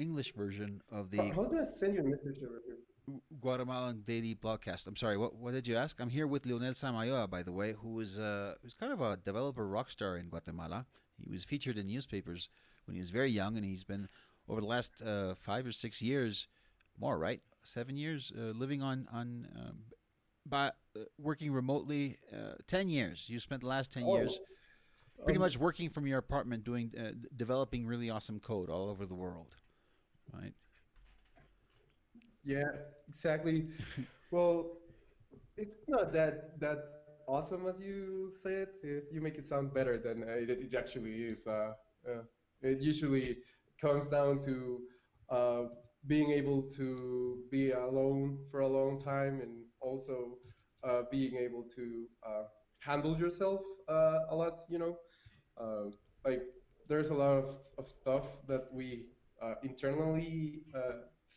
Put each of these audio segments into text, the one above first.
English version of the How do I send you a message over here? Guatemalan daily blogcast. I'm sorry, what did you ask? I'm here with Leonel Samayoa, by the way, who's kind of a developer rock star in Guatemala. He was featured in newspapers when he was very young, and he's been over the last 5 or 6 years, more right, 7 years, living by working remotely. 10 years. You spent the last 10 years Oh, pretty much um, working from your apartment, doing developing really awesome code all over the world, right? yeah, exactly. Well, it's not that awesome as you say it. You make it sound better than it actually is. It usually comes down to uh, being able to be alone for a long time and also being able to handle yourself a lot. Uh, like there's a lot of stuff that we internally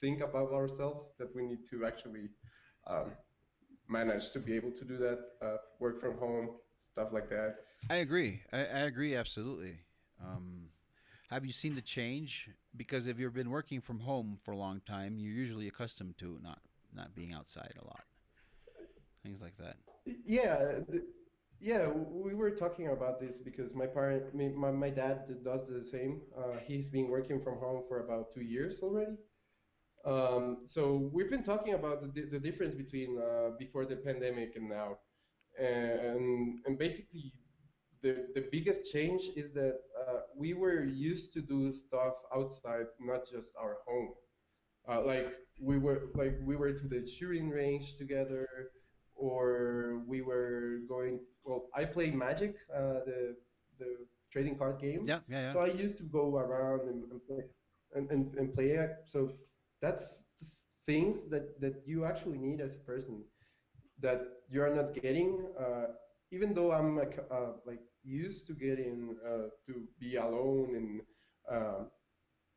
think about ourselves that we need to actually um, manage to be able to do that, work from home, stuff like that. I agree. I agree absolutely. Um, have you seen the change? Because if you've been working from home for a long time, you're usually accustomed to not being outside a lot. Things like that. Yeah, yeah, we were talking about this because my dad does the same. He's been working from home for about 2 years already. So we've been talking about the difference between before the pandemic and now, and basically the biggest change is that we were used to do stuff outside, not just our home. Like we were to the shooting range together, or we were going. Well, I play Magic, the trading card game. Yeah, yeah, yeah. So I used to go around and play and play it. So that's things that you actually need as a person that you are not getting. Even though I'm like used to getting to be alone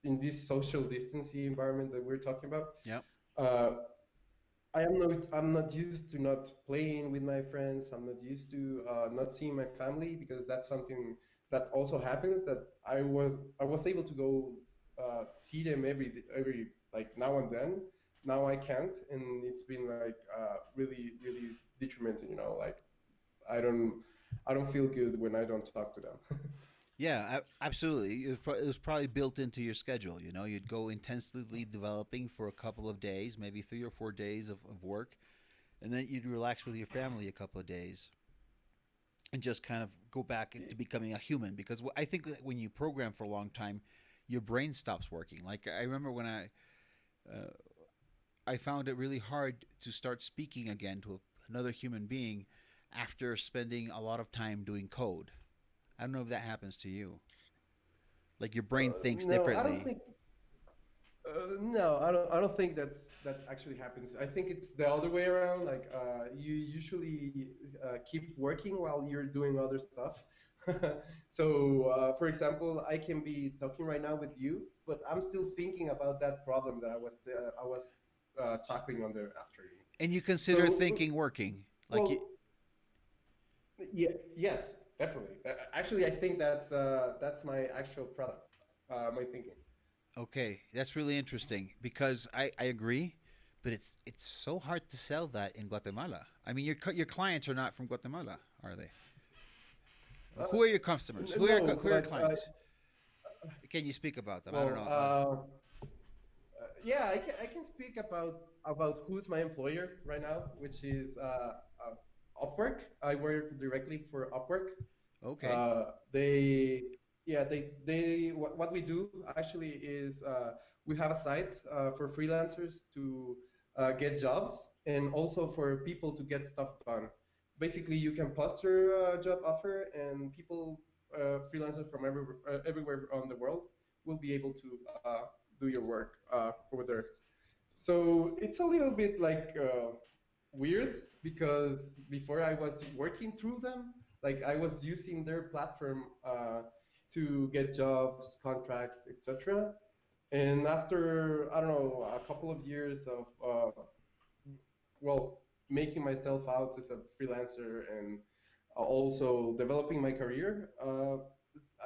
in this social distancing environment that we're talking about. Yeah. Uh, I'm not used to not playing with my friends. I'm not used to not seeing my family because that's something that also happens. That I was able to go see them every like now and then. Now I can't, and it's been like really detrimental. Like I don't I don't feel good when I don't talk to them. Yeah, absolutely. It was probably built into your schedule. You'd go intensively developing for a couple of days, maybe 3 or 4 days of work, and then you'd relax with your family a couple of days and just kind of go back to becoming a human. Because I think that when you program for a long time, your brain stops working. Like I remember when uh, I found it really hard to start speaking again to another human being after spending a lot of time doing code. I don't know if that happens to you. Like your brain thinks No, I don't differently. think. No, I don't think that actually happens. I think it's the other way around. Like you usually keep working while you're doing other stuff. So, for example, I can be talking right now with you, but I'm still thinking about that problem that I was tackling on the after you. And you consider So, thinking working. Like you, well, yeah, yes, definitely. Actually, I think that's my actual product, my thinking. okay, that's really interesting because I agree, but it's so hard to sell that in Guatemala. I mean, your clients are not from Guatemala, are they? Uh, Who are your customers? no, Who are your but clients? Can you speak about them? I don't well, know. yeah, I can speak about who's my employer right now, which is Upwork. I work directly for Upwork. Okay. They yeah they what we do actually is we have a site for freelancers to get jobs and also for people to get stuff done. Basically, you can post your job offer, and people, freelancers from everywhere on the world, will be able to do your work over there. So it's a little bit like weird because before I was working through them, like I was using their platform to get jobs, contracts, etc. And after I don't know a couple of years of well making myself out as a freelancer and also developing my career,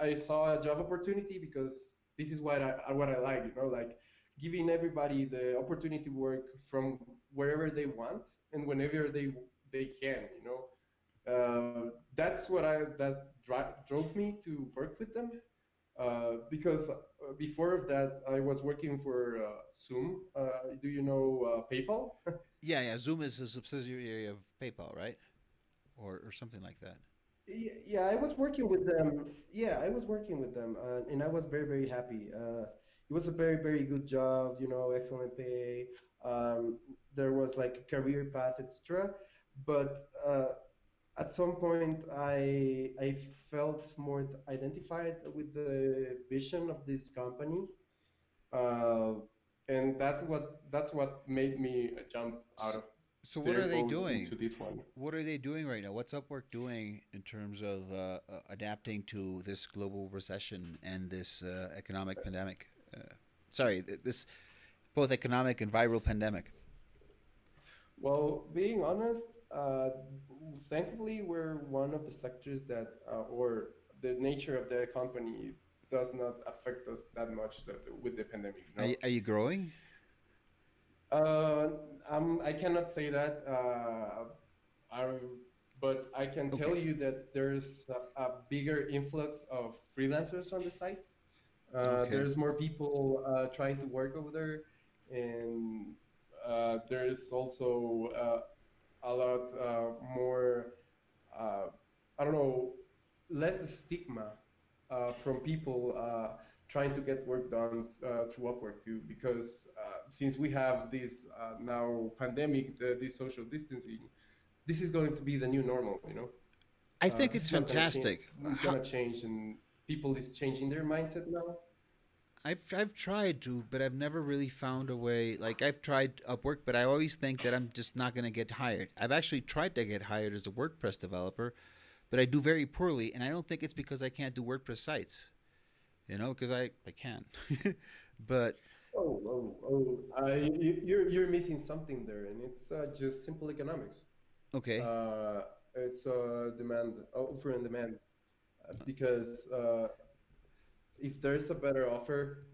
I saw a job opportunity because this is what I like, like giving everybody the opportunity to work from wherever they want and whenever they can, you know. That's what I that drove me to work with them, because before of that I was working for Zoom. Do you know PayPal? Yeah, yeah. Zoom is a subsidiary of PayPal, right? Or something like that. Yeah, I was working with them. Yeah, I was working with them, and I was very, very happy. It was a very, very good job, you know, excellent pay. There was like a career path, etc. But at some point, I felt more identified with the vision of this company, uh, and that's what made me jump out S- of So what their are they boat doing? into this one. What are they doing right now? What's Upwork doing in terms of adapting to this global recession and this economic pandemic? Sorry, this both economic and viral pandemic. Well, being honest, thankfully we're one of the sectors that, or the nature of the company does not affect us that much with the pandemic, you know. Are you growing? Uh, I cannot say that, I, but I can tell Okay. you that there's a bigger influx of freelancers on the site. Okay. There's more people trying to work over there, and there's also a lot more, uh, I don't know, less stigma from people trying to get work done through Upwork too, because since we have this now pandemic, this social distancing, this is going to be the new normal, you know. I think This it's is not going to change, fantastic. How, gonna change, and people is changing their mindset now. I've tried to, but I've never really found a way. Like I've tried Upwork, but I always think that I'm just not going to get hired. I've actually tried to get hired as a WordPress developer, but I do very poorly, and I don't think it's because I can't do WordPress sites. You know, because I can. But You're missing something there, and it's just simple economics. okay, Uh, it's demand, offer and demand, because if there's a better offer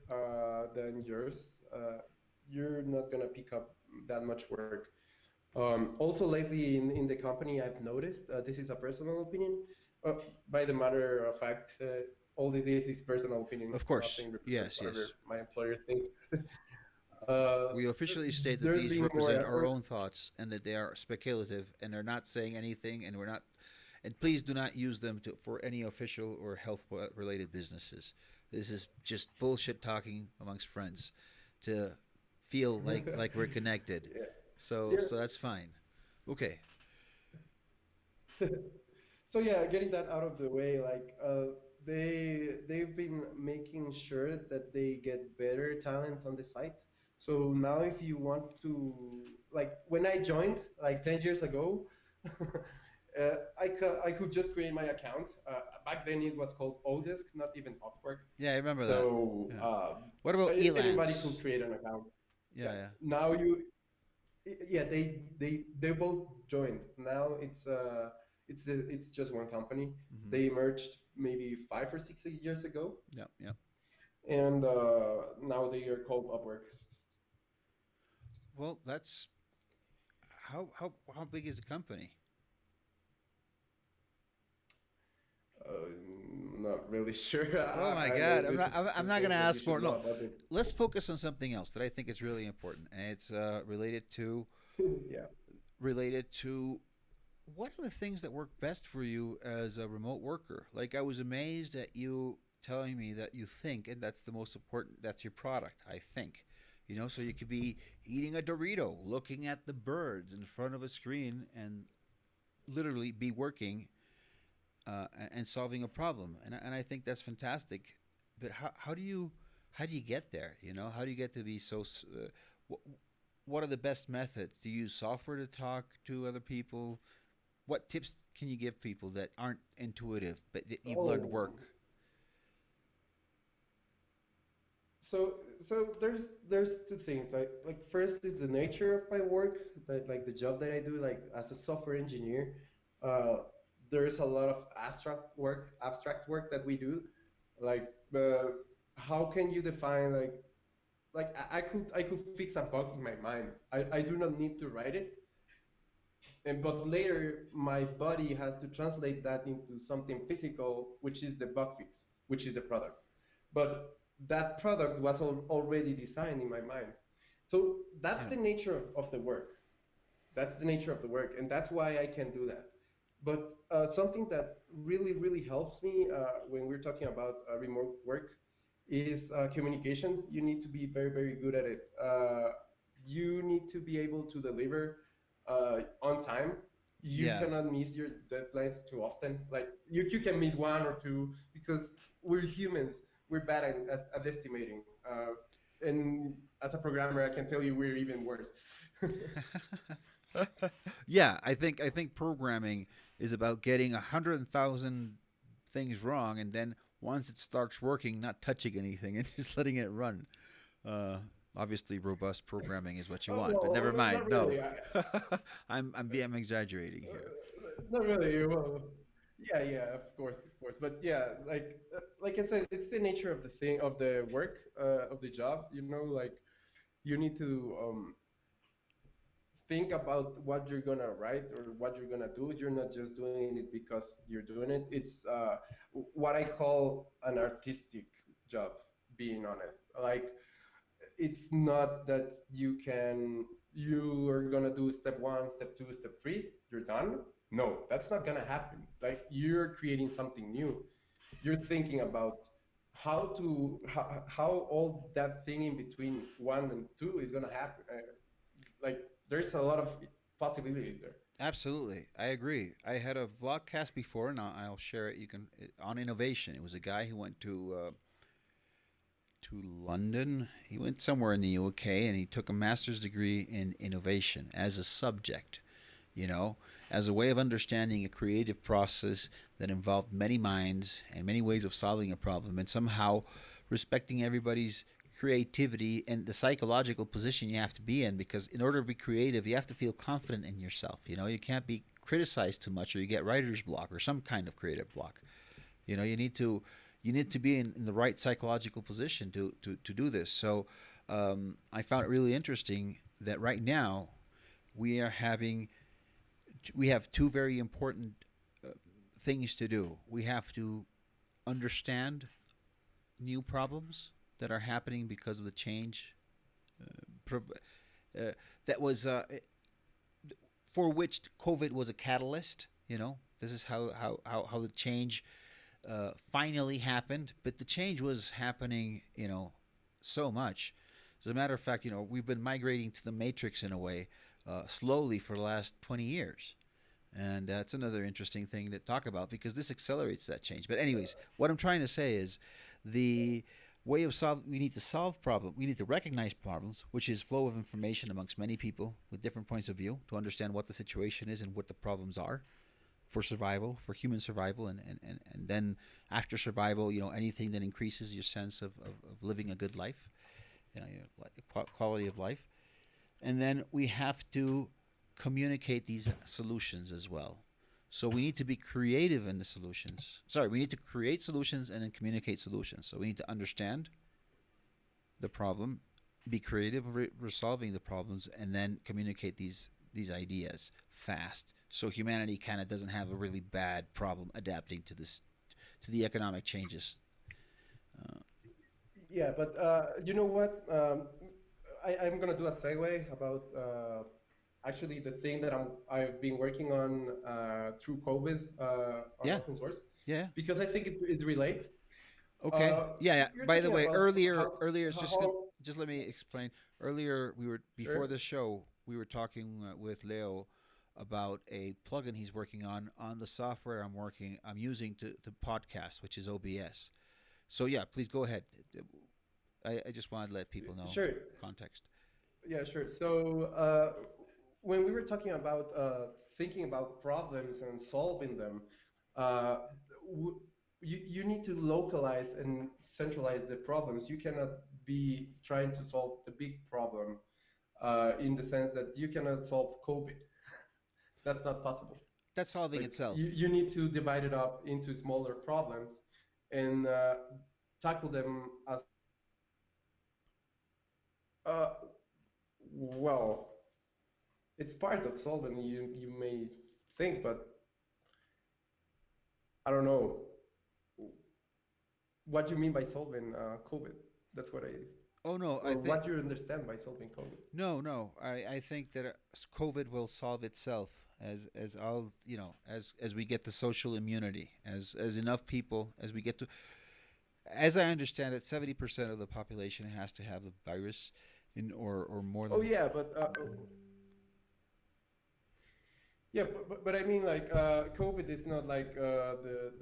than yours, you're not gonna pick up that much work. Also, lately in the company, I've noticed, this is a personal opinion. Uh, by the matter of fact, all it is personal opinion. of course, Nothing represents yes, yes. whatever my employer thinks. uh, We officially state that there's these been more represent our effort. own thoughts and that they are speculative and they're not saying anything, and we're not. And please do not use them for any official or health related businesses. This is just bullshit talking amongst friends to feel like we're connected. Yeah, So yeah. that's fine. Okay. So yeah, getting that out of the way, like they've been making sure that they get better talent on the site. So now if you want to, like when I joined like 10 years ago, I could just create my account. Back then it was called Odesk, not even Upwork. Yeah, I remember that. So Yeah. What about anybody Elance? could create an account. Yeah, Yeah. yeah. Now yeah, they both joined. Now it's just one company. Hmm. They merged maybe 5 or 6 years ago, Yeah, yeah. and now they are called Upwork. Well, that's how big is the company? Not really sure. Oh my I know God, this is I'm not going to something that we ask should more. know No, about it. let's focus on something else that I think is really important, and it's Yeah. related to what are the things that work best for you as a remote worker. Like I was amazed at you telling me that you think, and that's the most important. That's your product. I think, you know, so you could be eating a Dorito, looking at the birds in front of a screen, and literally be working and solving a problem. And I think that's fantastic. But how do you get there? You know, how do you get to be so? What are the best methods? Do you use software to talk to other people? What tips can you give people that aren't intuitive but that you've learned Oh, work? so there's two things. Like first is the nature of my work, like the job that I do, like as a software engineer. Uh, there's a lot of abstract work that we do. Like, how can you define like like I could fix a bug in my mind. I do not need to write it, and but later my body has to translate that into something physical, which is the bug fix, which is the product. But that product was already designed in my mind. So that's Yeah. the nature of the work. That's the nature of the work, and that's why I can do that. But something that really helps me when we're talking about remote work is communication. You need to be very good at it. You need to be able to deliver on time. You Yeah. cannot miss your deadlines too often. Like you can miss one or two because we're humans. We're bad at estimating. And as a programmer, I can tell you we're even worse. Yeah, I think programming is about getting 100,000 things wrong, and then once it starts working, not touching anything and just letting it run. Uh, Obviously, robust programming is what you Oh, want, but well, never mind. not No, really. I'm exaggerating here. Not really. Well, yeah, of course. But yeah, like I said, it's the nature of the thing, of the work, of the job. You know, like you need to think about what you're gonna write or what you're gonna do. You're not just doing it because you're doing it. It's what I call an artistic job. Being honest, like it's not that you are gonna do step one, step two, step three, you're done. No, that's not gonna happen. Like you're creating something new. You're thinking about how all that thing in between one and two is gonna happen. Like there's a lot of possibilities there. Absolutely, I agree. I had a vlogcast before, and I'll share it. You can on innovation. It was a guy who went to London. He went somewhere in the UK, and he took a master's degree in innovation as a subject. You know, as a way of understanding a creative process that involved many minds and many ways of solving a problem, and somehow respecting everybody's creativity and the psychological position you have to be in, because in order to be creative you have to feel confident in yourself. You can't be criticized too much or you get writer's block or some kind of creative block. You need to be in the right psychological position to do this. So I found it really interesting that right now we are having we have two very important uh, things to do. We have to understand new problems that are happening because of the change uh, that was for which COVID was a catalyst. This is how the change finally happened, but the change was happening, so much. As a matter of fact, we've been migrating to the matrix in a way slowly for the last 20 years. And that's another interesting thing to talk about because this accelerates that change. But anyways, what I'm trying to say is the way of solve we need to solve problem we need to recognize problems, which is flow of information amongst many people with different points of view to understand what the situation is and what the problems are for survival, for human survival, and then after survival, anything that increases your sense of living a good life, quality of life. And then we have to communicate these solutions as well. So we need to be creative in the solutions. Sorry, we need to create solutions and then communicate solutions. So we need to understand the problem, be creative resolving the problems, and then communicate these ideas fast. So humanity kind of doesn't have a really bad problem adapting to the economic changes. Uh, Yeah, but you know what? I'm gonna do a segue about actually the thing that I've been working on through COVID on yeah, open source yeah. because I think it relates. Okay. Yeah, yeah. You're By the talking way, about earlier, it's how just let me explain. Earlier, we were before sure. the show. We were talking with Leo about a plugin he's working on the software I'm using to podcast, which is OBS. So yeah, please go ahead. I just wanted to let people know Sure. context. Yeah, sure. So when we were talking about thinking about problems and solving them, uh, you need to localize and centralize the problems. You cannot be trying to solve the big problem in the sense that you cannot solve COVID. That's not possible. That's solving Like itself. you need to divide it up into smaller problems and tackle them as Uh, well, it's part of solving. You may think, but I don't know what you mean by solving COVID. That's what I Oh no, I or think what you understand by solving COVID. no. I think that COVID will solve itself as all as we get the social immunity, as enough people as we get to. As I understand it, 70% of the population has to have the virus, in or more Oh than. yeah, but yeah, but I mean like COVID is not like the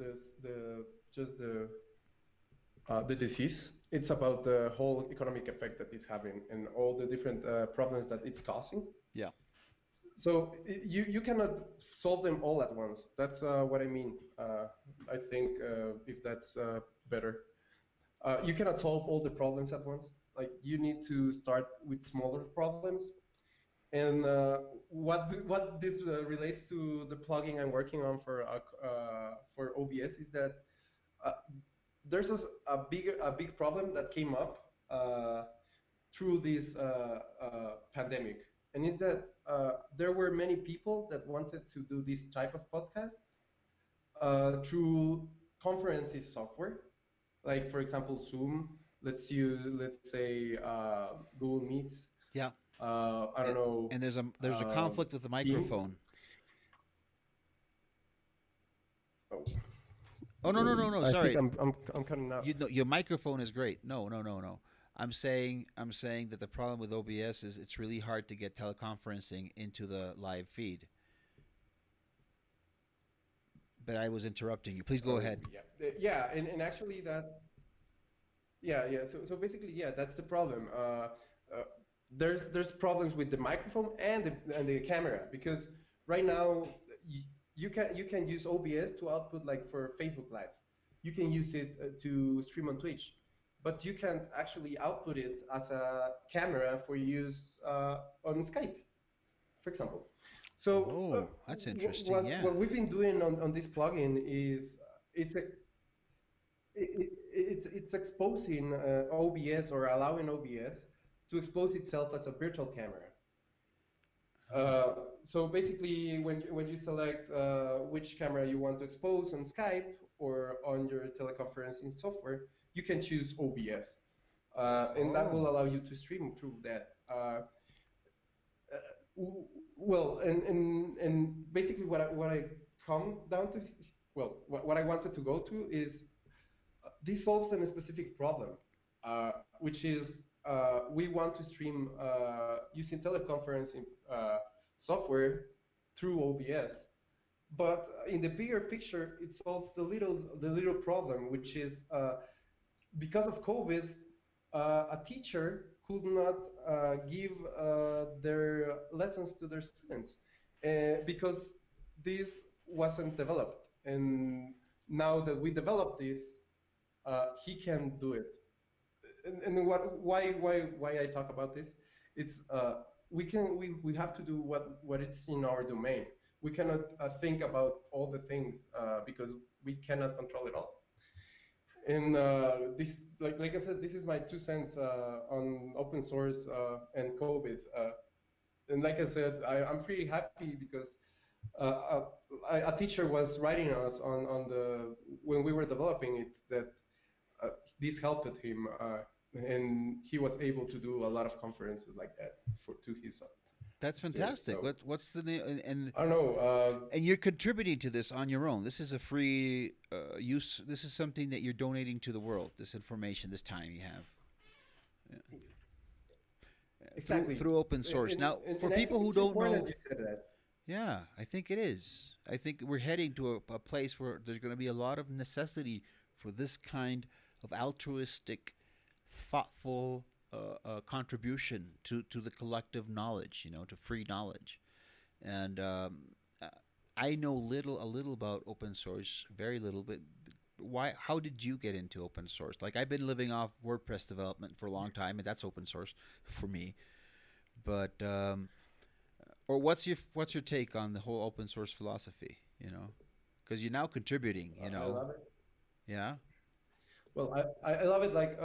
just the disease. It's about the whole economic effect that it's having and all the different problems that it's causing. Yeah. So you cannot solve them all at once. That's what I mean. I think if that's better, you cannot solve all the problems at once. Like you need to start with smaller problems. And what this relates to the plugin I'm working on for OBS is that uh, there's a big problem that came up through this pandemic, and is that there were many people that wanted to do this type of podcasts through conferences software, like for example Zoom. Let's say Google Meets. Yeah. I don't And, know, and there's a conflict with the Teams. microphone. Oh, Oh no. I think Sorry. I'm cutting out. You know, your microphone is great. No. I'm saying that the problem with OBS is it's really hard to get teleconferencing into the live feed. But I was interrupting you. Please go Oh ahead. yeah, yeah, and actually that yeah. So basically yeah, that's the problem. There's problems with the microphone and the camera because right now you can use OBS to output like for Facebook Live. You can use it to stream on Twitch, but you can't actually output it as a camera for use on Skype, for example. So Oh, that's interesting. Yeah. what we've been doing on this plugin is it's a, it's exposing OBS or allowing OBS to expose itself as a virtual camera. Uh, so basically, when you select which camera you want to expose on Skype or on your teleconferencing software, you can choose OBS, and that will Oh. allow you to stream through that. Well, and basically, what I come down to, well, what I wanted to go to is this solves a specific problem, which is we want to stream using teleconferencing software through OBS. But in the bigger picture, it solves the little problem, which is because of COVID, a teacher could not give their lessons to their students because this wasn't developed. And now that we developed this, he can do it. And why I talk about this? It's we have to do what it's in our domain. We cannot think about all the things because we cannot control it all. And this, like I said, this is my 2 cents on open source and COVID. And like I said, I'm pretty happy because uh, a teacher was writing us on the when we were developing it that uh, this helped him, and he was able to do a lot of conferences like that for to his That's students. fantastic. So What's the name? I don't know. And you're contributing to this on your own. This is a free use. This is something that you're donating to the world. This information, this time you have. Yeah. Through Exactly. open source. Now, for And I people think who it's don't important know, you said that. yeah, I think it is. I think we're heading to a place where there's going to be a lot of necessity for this kind of altruistic, thoughtful contribution to the collective knowledge, to free knowledge. And uh, I know a little about open source, very little. But why? How did you get into open source? Like I've been living off WordPress development for a long time, and that's open source for me. But or what's your take on the whole open source philosophy? Because you're now contributing. I love it. Yeah. Well, I love it. Like,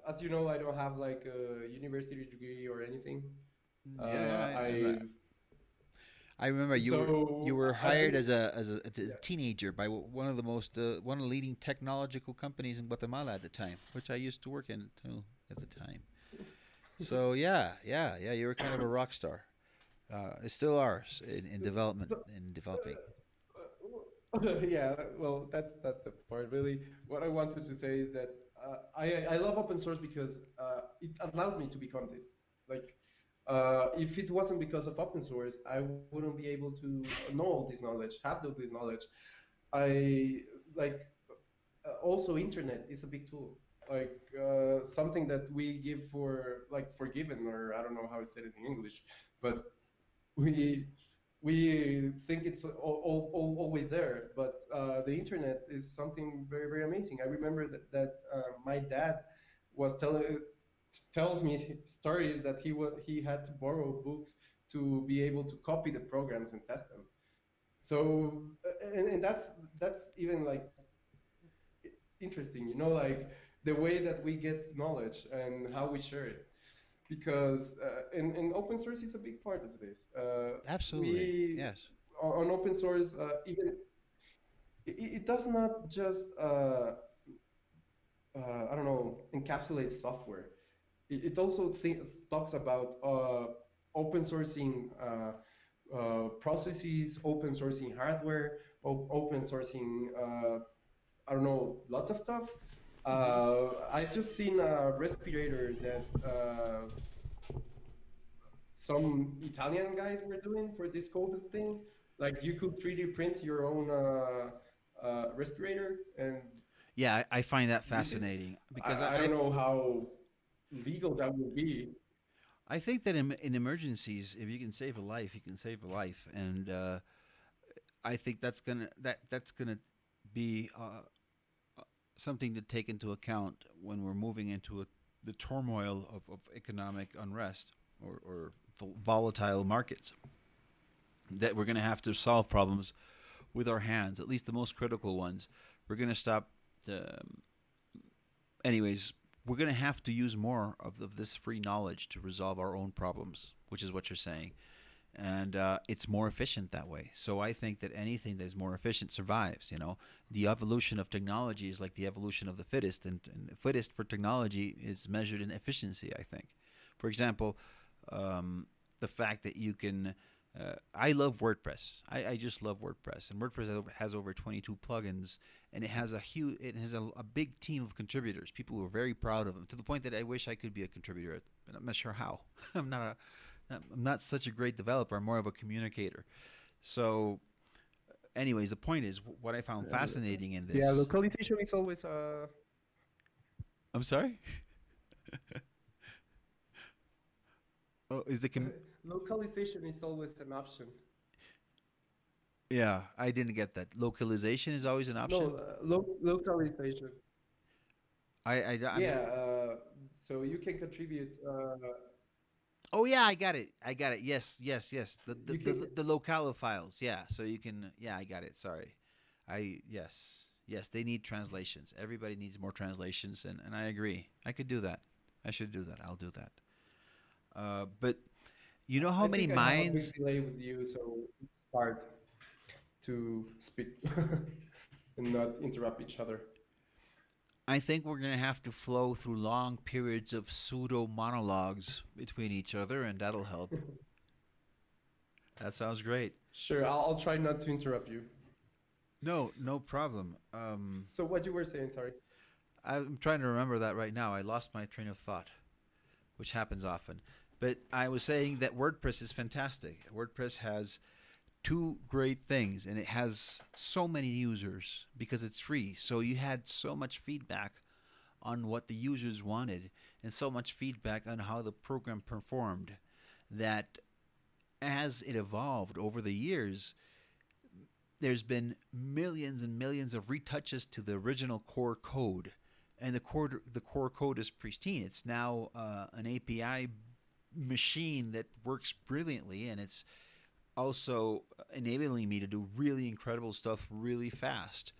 as you know, I don't have like a university degree or anything. Yeah, I I remember you so were I've hired been as a yeah. teenager by one of the leading technological companies in Guatemala at the time, which I used to work in too at the time. So yeah, you were kind of a rock star. Still are in development So in developing. yeah, well, that's not the part really. What I wanted to say is that I love open source because it allowed me to become this. Like, if it wasn't because of open source, I wouldn't be able to know all this knowledge, have all this knowledge. I like also internet is a big tool. Like something that we give for like forgiven, or I don't know how to say it in English, but we we think it's always there, but the internet is something very very amazing. I remember that my dad was tells me stories that he had to borrow books to be able to copy the programs and test them. So and that's even like interesting, you know, like the way that we get knowledge and how we share it because and open source is a big part of this. Absolutely, We yes. on open source, even it does not just I don't know encapsulate software. It also talks about open sourcing processes, open sourcing hardware, open sourcing I don't know lots of stuff. Hmm. I just seen a respirator that some Italian guys were doing for this COVID thing. Like you could 3D print your own respirator and Yeah, I find that use it. fascinating because I don't know how legal that would be. I think that in emergencies, if you can save a life, you can save a life, and I think that's gonna be something to take into account when we're moving into the turmoil of economic unrest or volatile markets. That we're going to have to solve problems with our hands, at least the most critical ones. We're going to stop. Um, anyways, we're going to have to use more of this free knowledge to resolve our own problems, which is what you're saying. And it's more efficient that way. So I think that anything that is more efficient survives. You know, the evolution of technology is like the evolution of the fittest, and the fittest for technology is measured in efficiency. I think, for example, the fact that you can. I love WordPress. I just love WordPress, and WordPress has over 22 plugins, and it has a big team of contributors. People who are very proud of them, to the point that I wish I could be a contributor, but I'm not sure how. I'm not I'm not such a great developer. I'm more of a communicator. So, anyways, the point is what I found fascinating in Yeah, this. localization is always I'm sorry. Oh, is the localization is always an option. yeah? I didn't get that. Localization is always an option. No, localization. I'm. Yeah, so you can contribute. Oh yeah, I got it. I got it. Yes. You can. The locale files. Yeah, so you can. Yeah, I got it. Sorry. Yes. They need translations. Everybody needs more translations, and I agree. I could do that. I should do that. I'll do that. But you know how I many think I have a minds big delay with you, so it's hard to speak and not interrupt each other. I think we're going to have to flow through long periods of pseudo monologues between each other, and that'll help. That sounds great. Sure, I'll try not to interrupt you. No, no problem. So what you were saying, sorry. I'm trying to remember that right now. I lost my train of thought, which happens often. But I was saying that WordPress is fantastic. WordPress has two great things, and it has so many users because it's free. So you had so much feedback on what the users wanted and so much feedback on how the program performed that as it evolved over the years, there's been millions and millions of retouches to the original core code. And the core code is pristine. It's now an API machine that works brilliantly, and it's also enabling me to do really incredible stuff really fast.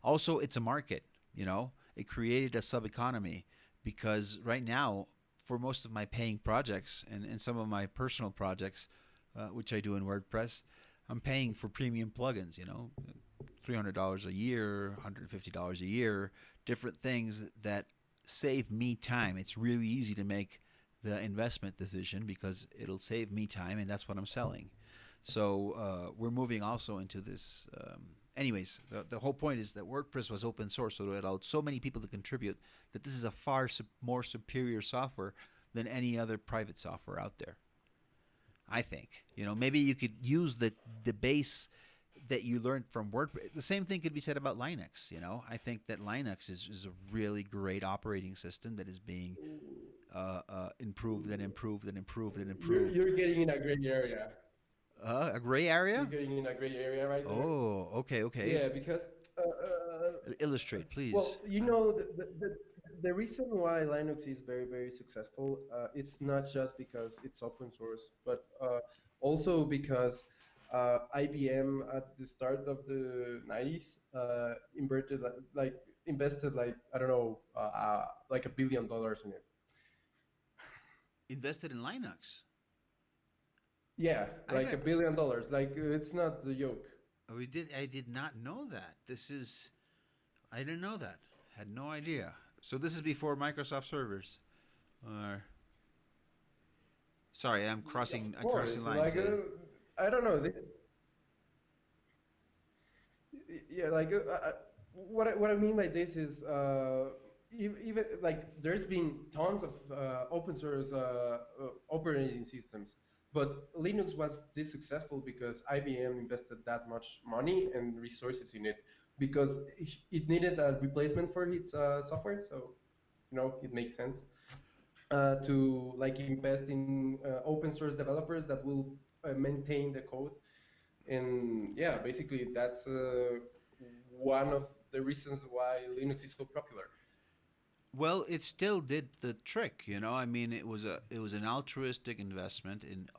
Also, it's a market. You know, it created a sub economy because right now, for most of my paying projects and some of my personal projects, which I do in WordPress, I'm paying for premium plugins. You know, $300 a year, $150 a year, different things that save me time. It's really easy to make the investment decision because it'll save me time, and that's what I'm selling. So we're moving also into this. Anyways, the whole point is that WordPress was open source, so it allowed so many people to contribute that this is a far more superior software than any other private software out there. I think, you know, maybe you could use the base that you learned from WordPress. The same thing could be said about Linux. You know, I think that Linux is a really great operating system that is being improved and improved and improved and improved. You're getting in a gray area. A gray You're area? getting in a gray area right there. Oh, okay, okay. Yeah, because Illustrate, well, please. you know, the reason why Linux is very, very successful, it's not just because it's open source, but also because IBM at the start of the 90s invested like, I don't know, like $1 billion in it. Invested in Linux. Yeah, I like don't. $1 billion. Like it's not the joke. We did. I did not know that. This is. I didn't know that. Had no idea. So this is before Microsoft servers. Or sorry, I'm crossing. Of I'm crossing course, lines. like I don't know. Yeah, like what I mean by this is even like there's been tons of open source operating systems, but Linux was this successful because IBM invested that much money and resources in it because it needed a replacement for its software. So you know it makes sense to like invest in open source developers that will maintain the code. And yeah, basically that's one of the reasons why Linux is so popular. Well, it still did the trick. You know, I mean, it was an altruistic investment in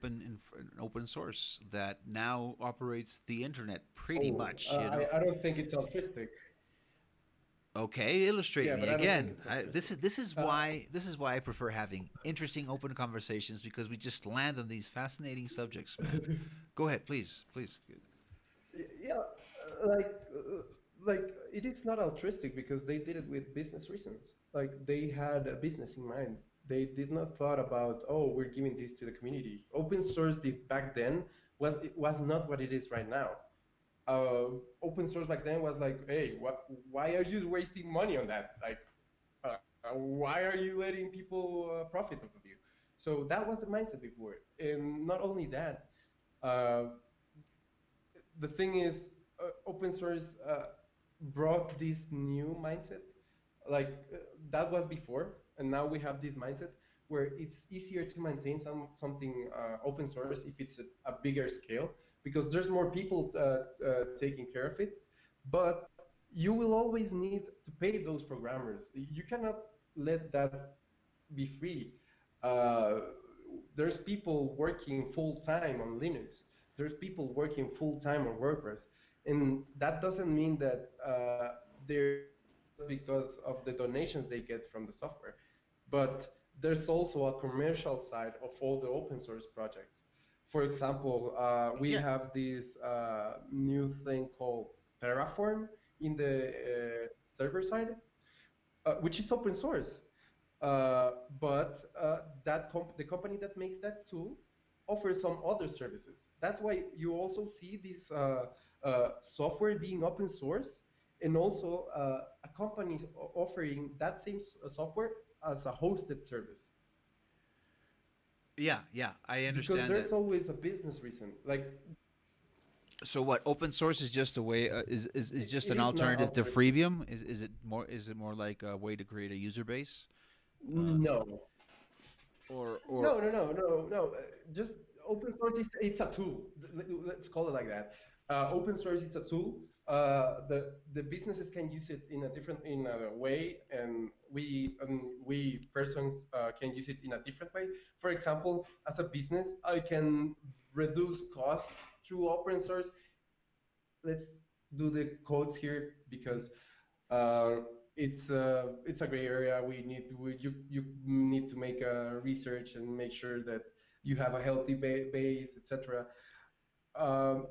in open source that now operates the internet pretty Oh, much. You know. I don't think it's altruistic. Okay, illustrate Yeah, me but I don't think again. it's altruistic. Uh, This is why I prefer having interesting open conversations because we just land on these fascinating subjects, man. Go ahead, please, please. yeah, like it is not altruistic because they did it with business reasons. Like they had a business in mind. They did not thought about, oh, we're giving this to the community. Open source back then was not what it is right now. Open source back then was like, hey, why are you wasting money on that? Like, why are you letting people profit off of you? So that was the mindset before. And not only that, uh, the thing is, open source brought this new mindset. Like that was before, and now we have this mindset where it's easier to maintain something open source if it's a bigger scale because there's more people taking care of it. But you will always need to pay those programmers. You cannot let that be free. Uh, there's people working full time on Linux. There's people working full time on WordPress, and that doesn't mean that they're just because of the donations they get from the software, but there's also a commercial side of all the open source projects. For example, we Yeah, have this new thing called Terraform in the server side, which is open source. But the company that makes that tool offers some other services. That's why you also see this software being open source, and also a company offering that same software as a hosted service. yeah, yeah. I Because understand that. there's always a business reason. Like So what? Open source is just a way. Is just it an is not alternative to altruistic. freemium? Is it more? Is it more like a way to create a user base? Uh, No, or no. Just open source is it's a tool. Let's call it like that. Open source is a tool. The businesses can use it in a way, and we persons can use it in a different way. For example, as a business, I can reduce costs through open source. Let's do the codes here because Uh, it's a gray area. You need to make a research and make sure that you have a healthy base, etc. Um,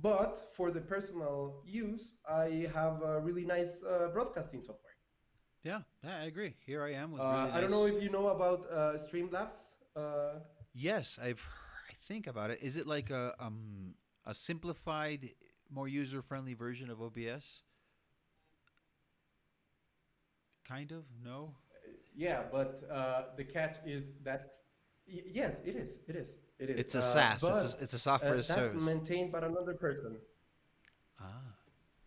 but for the personal use, I have a really nice broadcasting software. Yeah, yeah, I agree. Here I am with really I don't know nice. if you know about Streamlabs. Yes, I think about it. Is it like a simplified, more user friendly version of OBS? Kind of. No. Yeah, but the catch is that yes, it is, it is, it is. It's a SaaS. But It's a software as a that's service. maintained by another person. Ah.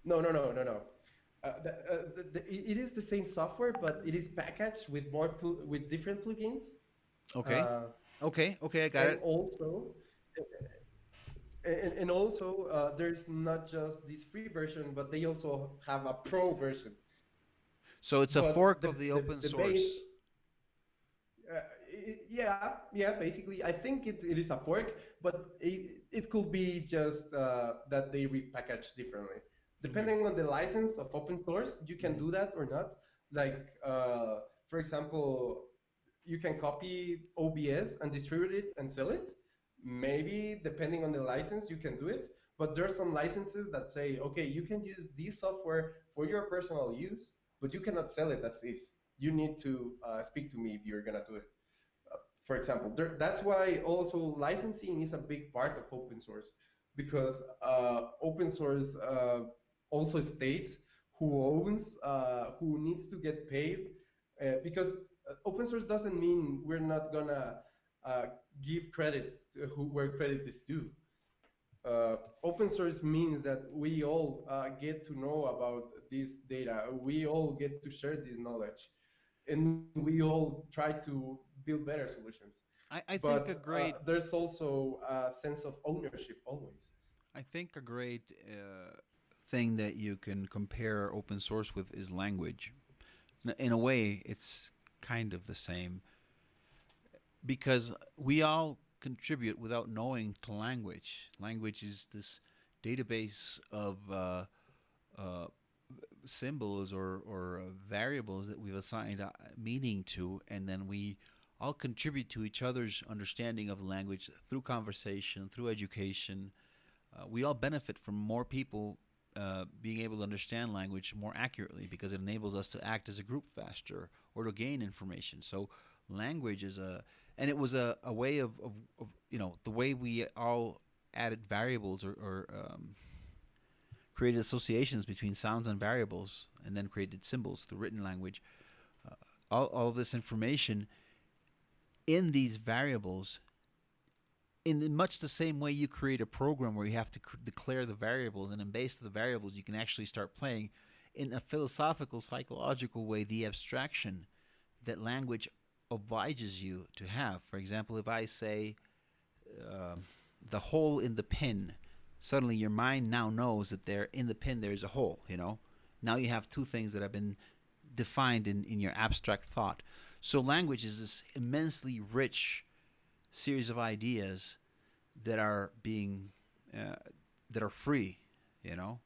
No, no, no, no, no. It is the same software, but it is packaged with with different plugins, Okay. uh, Okay. Okay. I got and it. also and also there's not just this free version, but they also have a pro version. So it's a But fork of the open the base, source. yeah, yeah, basically, I think it is a fork, but it could be just that they repackage differently. Okay. Depending on the license of open source, you can Hmm. do that or not. Like, for example, you can copy OBS and distribute it and sell it. Maybe depending on the license, you can do it. But there's some licenses that say, okay, you can use this software for your personal use, but you cannot sell it as is. You need to speak to me if you're gonna do it. For example, that's why also licensing is a big part of open source, because open source also states who owns, who needs to get paid, because open source doesn't mean we're not gonna uh, give credit to where credit is due. Open source means that we all get to know about this data. We all get to share this knowledge, and we all try to build better solutions. I think a But great there's also a sense of ownership always. I think a great thing that you can compare open source with is language. In a way, it's kind of the same because we all contribute without knowing to language. Language is this database of uh, symbols or variables that we've assigned meaning to, and then we all contribute to each other's understanding of language through conversation, through education. We all benefit from more people being able to understand language more accurately because it enables us to act as a group faster or to gain information. So language is and it was a way of the way we all added variables or created associations between sounds and variables and then created symbols through written language. All of this information in these variables in much the same way you create a program where you have to declare the variables, and then based on the variables you can actually start playing in a philosophical psychological way the abstraction that language obliges you to have. For example, if I say uh, the hole in the pin, suddenly your mind now knows that there in the pin there's a hole. Now you have two things that have been defined in your abstract thought. So language is this immensely rich series of ideas that are being that are free. You know,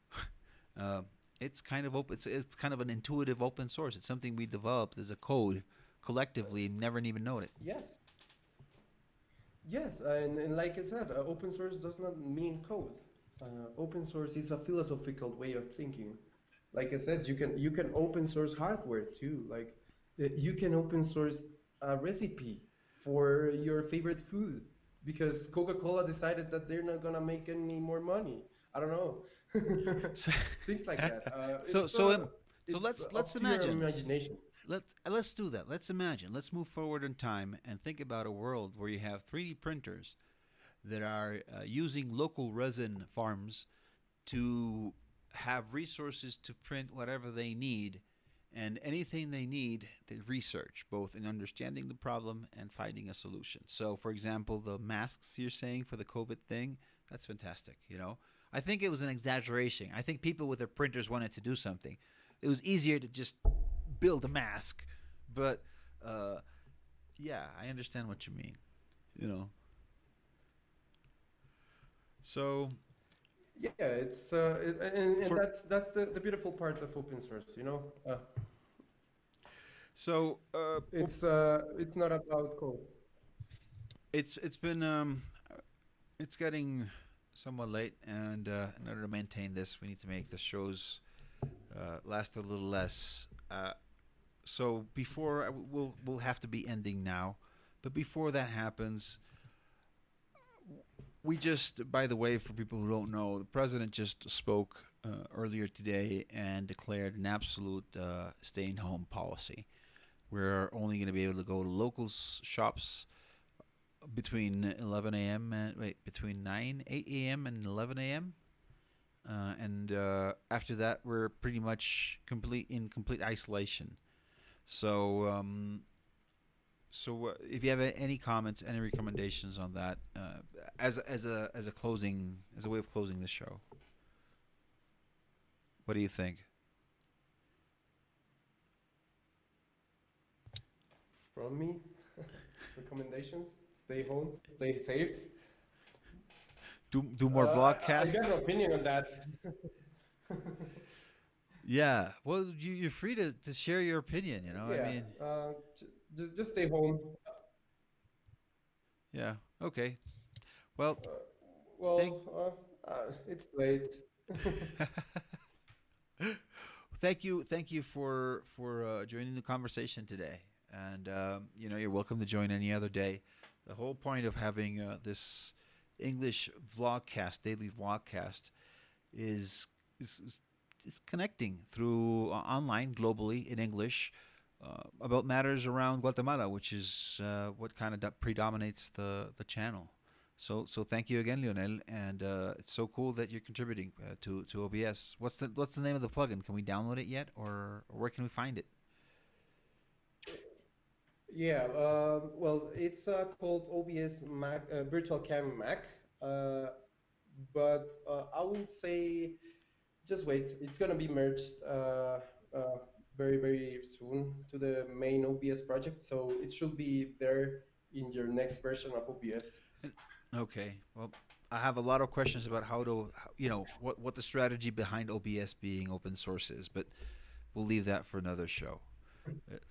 it's kind of open. It's kind of an intuitive open source. It's something we developed as a code collectively and never even know it. Yes, yes, and like I said, open source does not mean code. Open source is a philosophical way of thinking. Like I said, you can open source hardware too. Like you can open source a recipe for your favorite food because Coca-Cola decided that they're not gonna make any more money. I don't know. So, Things like that. so so um, so let's Up to your imagine. imagination. Let's do that. Let's imagine. Let's move forward in time and think about a world where you have 3D printers that are using local resin farms to have resources to print whatever they need and anything they need to research, both in understanding the problem and finding a solution. So, for example, the masks you're saying for the COVID thing, that's fantastic. I think it was an exaggeration. I think people with their printers wanted to do something. It was easier to just build a mask, but yeah, I understand what you mean. You know, so yeah, and For that's the beautiful part of open source, you know. so It's not about code. it's been it's getting somewhat late, and in order to maintain this, we need to make the shows last a little less. So before we'll have to be ending now, but before that happens, we just, by the way, for people who don't know, the president just spoke earlier today and declared an absolute staying home policy. We're only going to be able to go to local shops between 11 a.m. and wait between 8 a.m. and 11 a.m. And after that, we're pretty much complete isolation. So if you have any comments, any recommendations on that, as a closing, as a way of closing the show, what do you think? From me, recommendations: stay home, stay safe. Do more I got an vlogcasts? opinion on that. Yeah. Well, you're free to share your opinion. You know, I Yeah, mean, just stay home. yeah. Okay. Well, Uh, thank it's late. thank you for joining the conversation today. And you know, you're welcome to join any other day. The whole point of having this English vlogcast, daily vlogcast, is is connecting through online globally in English about matters around Guatemala, which is what kind of predominates the channel. So thank you again, Lionel, and it's so cool that you're contributing to OBS. What's the name of the plugin? Can we download it yet, or where can we find it? Yeah, well, it's called OBS Mac, Virtual Cam Mac, uh, but I would say just wait. It's gonna be merged uh, very soon to the main OBS project, so it should be there in your next version of OBS. Okay. Well, I have a lot of questions about you know, what the strategy behind OBS being open source is, but we'll leave that for another show.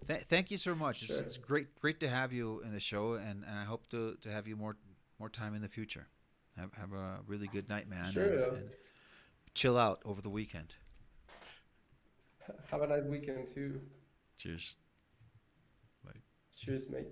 Thank you so much. Sure, It's great to have you in the show, and I hope to have you more time in the future. Have a really good night, man, sure. and chill out over the weekend. Have a nice weekend too. Cheers. Bye. Cheers, mate.